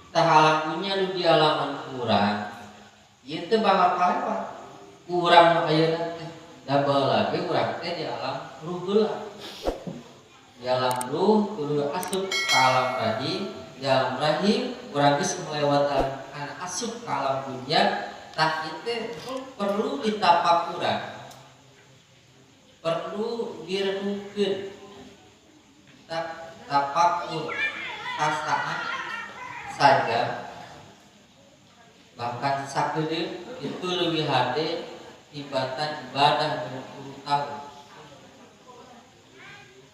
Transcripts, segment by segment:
tah alam dunya nu di alaman kurang ieu teh bakal kalewat kurang ayeuna teh double lagi urang teh di alam ruh heula di alam ruh kudu asup ka alam rahim di alam rahim urang geus melewatan asup ka alam dunya tah ieu perlu ditapak urang perlu direnungkeun tapakur kasaan saja bahkan sakedeuk itu lebih hade ibatan ibadah berpuluh tahun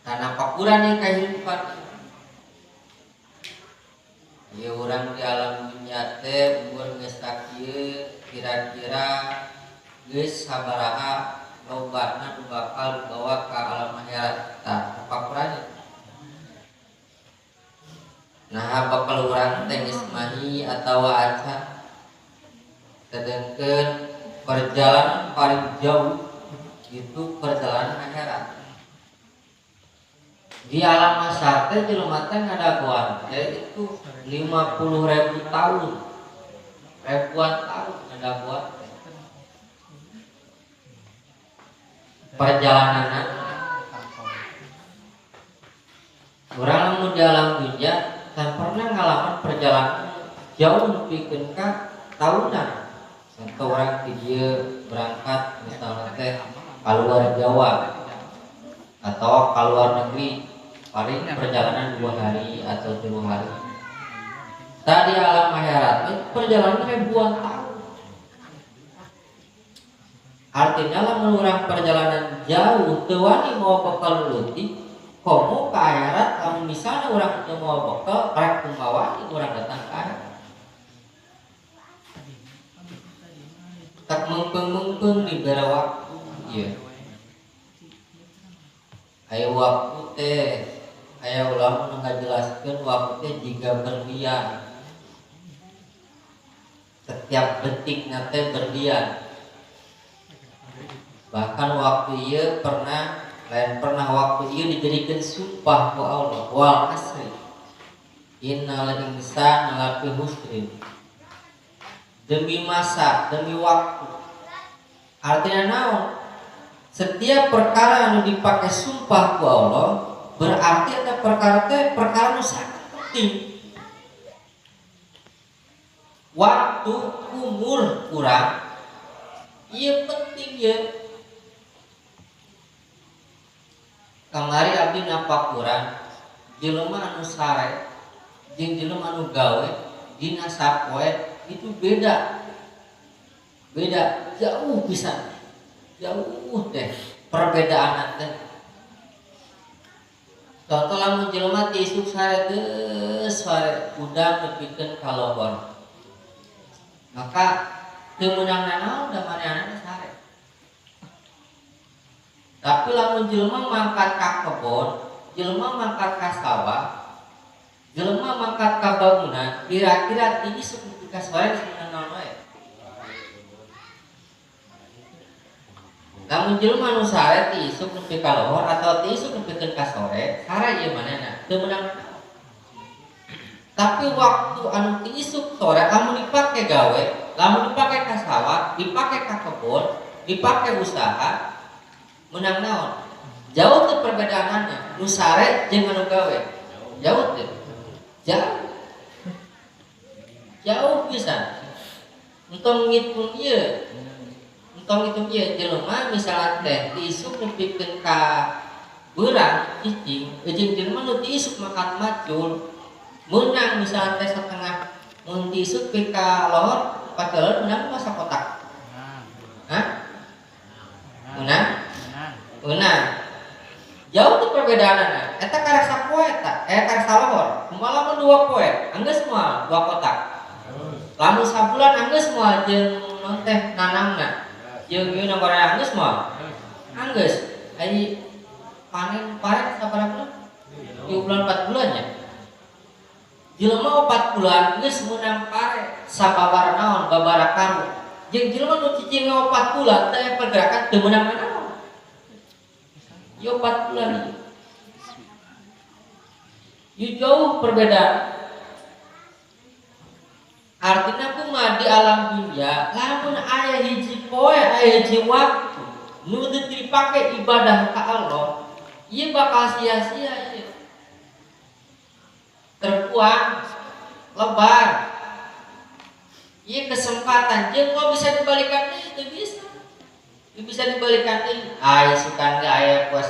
karena pakuran kehidupan ya orang di alam dunia teh umur geus sakieu kira-kira geus sabaraha lobana nu bakal dibawa ka alam akhirat tah pakuran. Nah bakal urang teh geus mahi atawa acan sedangkan perjalanan paling jauh itu perjalanan akhirat. Di alam masyarakat teh jelema teh ngadagoan teh itu 50.000 tahun. Ribuan tahun ngadagoan teh. Perjalanan urang lamun di alam dunya tan pernah ngalaman perjalanan jauh nepikeun ka tahunan. Contoh orang dia berangkat misalnya teh keluar Jawa atau keluar negeri paling perjalanan 2 hari atau 3 hari. Tadi alam akhirat perjalanan ribuan tahun. Artinya lamun urang perjalanan jauh teu wani mau bekal leutik komo ka akhirat lamun misalnya urang teu mau bekal rek kumaha urang datang ka akhirat. Tak mengpeng-mengpeng di bera waktu ieu. Aya waktu teh aya ulama nu ngajelaskeun waktu teh jiga berlian. Setiap detikna teh berlian. Bahkan waktu ieu pernah waktu ieu dijadikeun sumpah ku Allah wal asri. Innal insana lafi husrin. Demi masa, demi waktu. Artinya naon? Setiap perkara anu dipakai sumpah ku Allah berarti ada perkara teh perkara nu sangat penting. Waktu umur kurang ieu penting ya. Kamari abdi napa kurang jelema anu sare jeung jelema anu gawe dina sapoe itu beda jauh pisan jauh deh perbedaan teh. Contoh lamun jelema ti isuk sare geus sare udang nepikeun ka lohor maka teu meunang nanaon da manehanana sare. Tapi lamun jelema mangkat ka kebon jelema mangkat ka sawah jelema mangkat ka bangunan kira-kira ini ka sore sebenarnya wae. Lamun jelema nu sare ti isuk nepi ka lohor atau ti isuk nepikeun ka sore, sare ieu manehna teu meunang. Tapi waktu anu ti isuk sore lamun dipake gawe, lamun dipake ka sawah, dipake ka kebon, dipake usaha, meunang naon? Jauh teu perbedaanna nu sare jeung anu gawe. Jauh teu? Jauh pisan. Entong ngitung ieu jelema misalnya teh ti isuk nepikeun ka beurang cicing jeung jelema nu ti isuk makan macul meunang misalnya teh satengah mun ti isuk pi ka lohor paceleur meunang masa kotak. Hah? Meunang. Jauh tuh perbedaanna. Eta karek sapoe eta, karek salohor. Kumaha lamun 2 poe, anggeus moal 2 kotak. Lamun sabulan anggeus moal jeung non teh nanangna. Jeung ieu nanggoreang anggeus moal. Anggeus. Ai panen pare sabaraha bulan? 3 bulan 4 bulan nya. Jelema 4 bulan geus meunang pare sababaraha naon babaraha karu. Jeung jelema nu cicing 4 bulan teh pergerakan teu meunang naon. Yo 4 bulan ieu. Yo jauh perbedaan. alam dunia lamun aya hiji poe aya hiji waktu nu teu dipake ibadah ka Allah ieu bakal sia-sia ieu terbuang lebar ieu kesempatan jeung mau bisa dibalikan deui teu bisa dibalikan deui isukan ge aya poe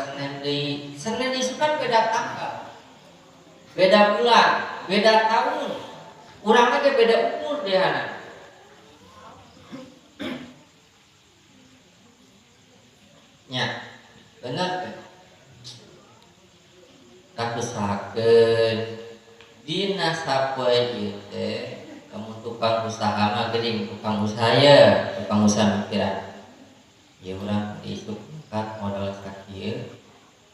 Senin isukan beda tanggal beda bulan beda tahun urang ge beda umur dehana nya bener teh kakusahakeun dina sapoe ieu teh kamu tukang usaha mah geuning tukang usaha mikiran ieu urang isuk angkat modal sakieu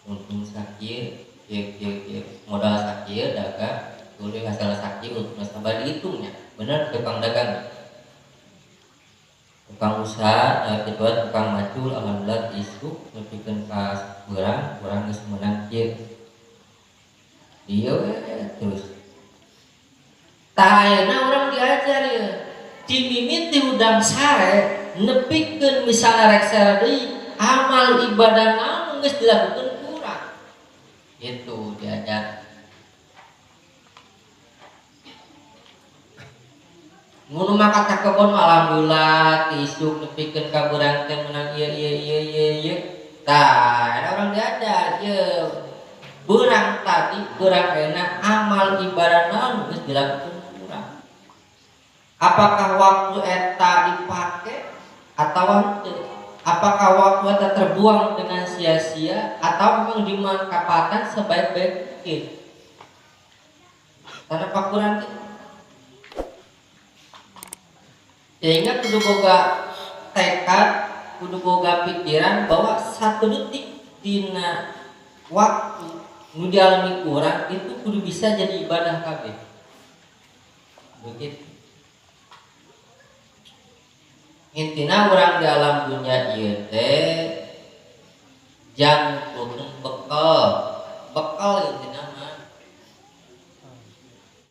untung sakieu kieu modal sakieu dagang tuluy hasil sakieu untuk nasabah dihitungnya bener tukang dagang tukang usaha kedua tukang macul alhamdulillah isuk nepikeun ka urang geus meunang kieu dieu terus tah ayeuna urang diajar ieu dimimiti udang sare nepikeun misalna rek sare deui amal ibadah naon geus dilakukeun kurang itu diajar mun mah kata kebon alhamdulillah isuk nepikeun ka urang teh meunang ieu tah ada orang diajar ieu beurang tadi beurang ayeuna amal ibadah naon geus dilakukeun kurang apakah waktu eta dipake atawa henteu apakah waktu eta terbuang dengan sia-sia atau memang dimanfaatkan sebaik-baik mungkin karena pakuran sehingga kudu boga tekad kudu boga pikiran bahwa satu detik dina waktu nu dialami urang itu kudu bisa jadi ibadah kabeh begitu intina urang di alam dunia ieu teh jangan bekal